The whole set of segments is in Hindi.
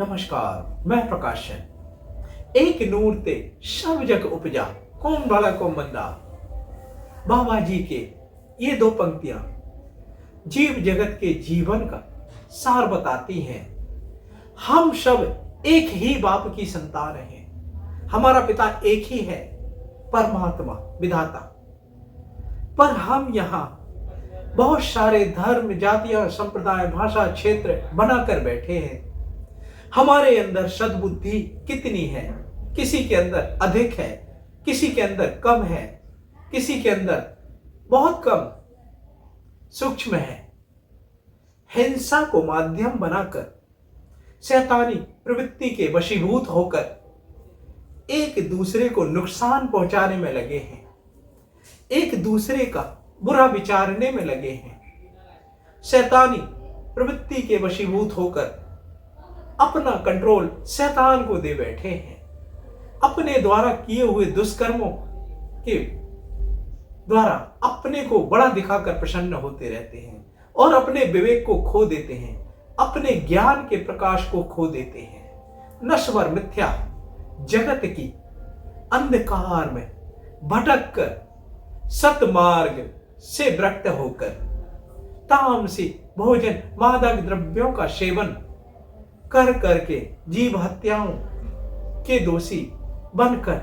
नमस्कार, मैं प्रकाशन। एक नूर ते सब जग उपजा, कौन भला कौन मंदा। बाबा जी के ये दो पंक्तियां जीव जगत के जीवन का सार बताती हैं। हम सब एक ही बाप की संतान हैं। हमारा पिता एक ही है, परमात्मा विधाता। पर हम यहाँ बहुत सारे धर्म, जातियां, संप्रदाय, भाषा, क्षेत्र बनाकर बैठे हैं। हमारे अंदर सद्बुद्धि कितनी है? किसी के अंदर अधिक है, किसी के अंदर कम है, किसी के अंदर बहुत कम सूक्ष्म है। हिंसा को माध्यम बनाकर, शैतानी प्रवृत्ति के वशीभूत होकर एक दूसरे को नुकसान पहुंचाने में लगे हैं, एक दूसरे का बुरा विचारने में लगे हैं। शैतानी प्रवृत्ति के वशीभूत होकर अपना कंट्रोल शैतान को दे बैठे हैं। अपने द्वारा किए हुए दुष्कर्मों के द्वारा अपने को बड़ा दिखाकर प्रसन्न होते रहते हैं और अपने विवेक को खो देते हैं, अपने ज्ञान के प्रकाश को खो देते हैं। नश्वर मिथ्या जगत की अंधकार में भटक कर सतमार्ग से भ्रष्ट होकर तामसी भोजन, मादक द्रव्यों का सेवन कर करके जीव हत्याओं के दोषी बनकर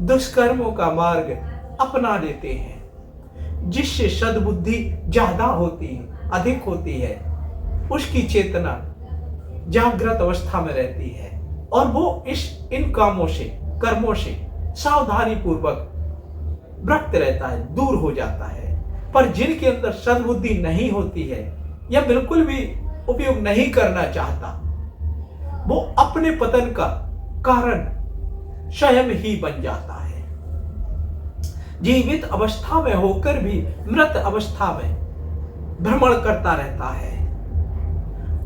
दुष्कर्मों का मार्ग अपना लेते हैं। जिससे सद्बुद्धि ज्यादा होती है, अधिक होती है, उसकी चेतना जागृत अवस्था में रहती है और वो इन कामों से, कर्मों से सावधानी पूर्वक भ्रष्ट रहता है, दूर हो जाता है। पर जिनके अंदर सद्बुद्धि नहीं होती है या बिल्कुल भी उपयोग नहीं करना चाहता, वो अपने पतन का कारण स्वयं ही बन जाता है। जीवित अवस्था में होकर भी मृत अवस्था में भ्रमण करता रहता है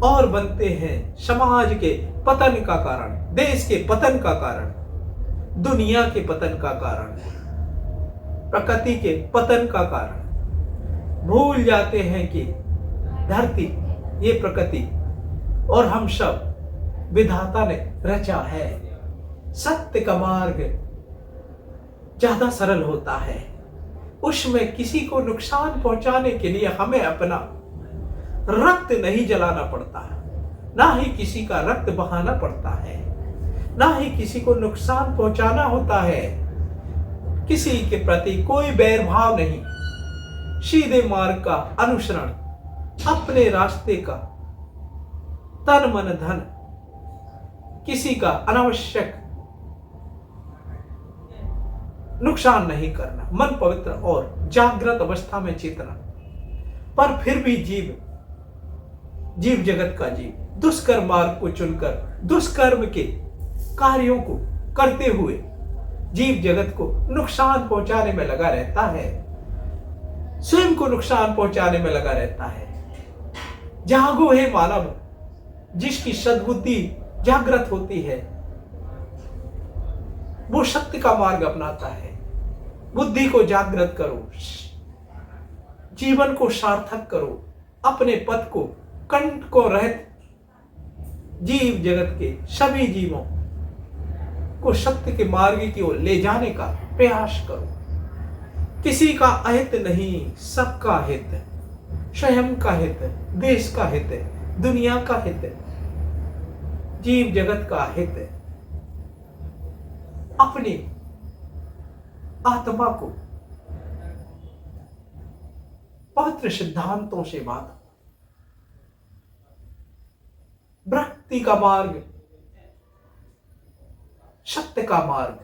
और बनते हैं समाज के पतन का कारण, देश के पतन का कारण, दुनिया के पतन का कारण, प्रकृति के पतन का कारण। भूल जाते हैं कि धरती, ये प्रकृति और हम सब विधाता ने रचा है। सत्य का मार्ग ज्यादा सरल होता है, उसमें किसी को नुकसान पहुंचाने के लिए हमें अपना रक्त नहीं जलाना पड़ता है, ना ही किसी का रक्त बहाना पड़ता है, ना ही किसी को नुकसान पहुंचाना होता है। किसी के प्रति कोई बैरभाव नहीं, सीधे मार्ग का अनुसरण, अपने रास्ते का तन मन धन, किसी का अनावश्यक नुकसान नहीं करना, मन पवित्र और जागृत अवस्था में चेतना। पर फिर भी जीव जगत का जीव दुष्कर्म मार्ग को चुनकर दुष्कर्म के कार्यों को करते हुए जीव जगत को नुकसान पहुंचाने में लगा रहता है, स्वयं को नुकसान पहुंचाने में लगा रहता है। जागो हे मानव, जिसकी सद्बुद्धि जागृत होती है वो सत्य का मार्ग अपनाता है। बुद्धि को जागृत करो, जीवन को सार्थक करो, अपने पथ को कंठ को रहित जीव जगत के सभी जीवों को सत्य के मार्ग की ओर ले जाने का प्रयास करो। किसी का अहित नहीं, सबका हित, स्वयं का हित, देश का हित, दुनिया का हित, जीव जगत का हित। अपनी आत्मा को पवित्र सिद्धांतों से बांधो। भक्ति का मार्ग, सत्य का मार्ग,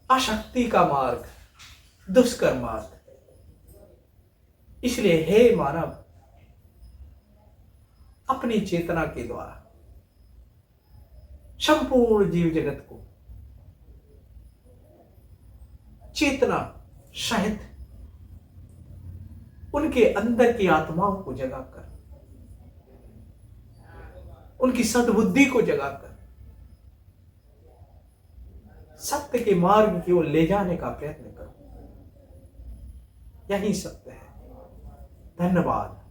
अशक्ति का मार्ग, दुष्कर्म मार्ग। इसलिए हे मानव, अपनी चेतना के द्वारा संपूर्ण जीव जगत को चेतना सहित उनके अंदर की आत्माओं को जगाकर, उनकी सद्बुद्धि को जगाकर सत्य के मार्ग की ओर ले जाने का प्रयत्न करो। यही सत्य है। धन्यवाद।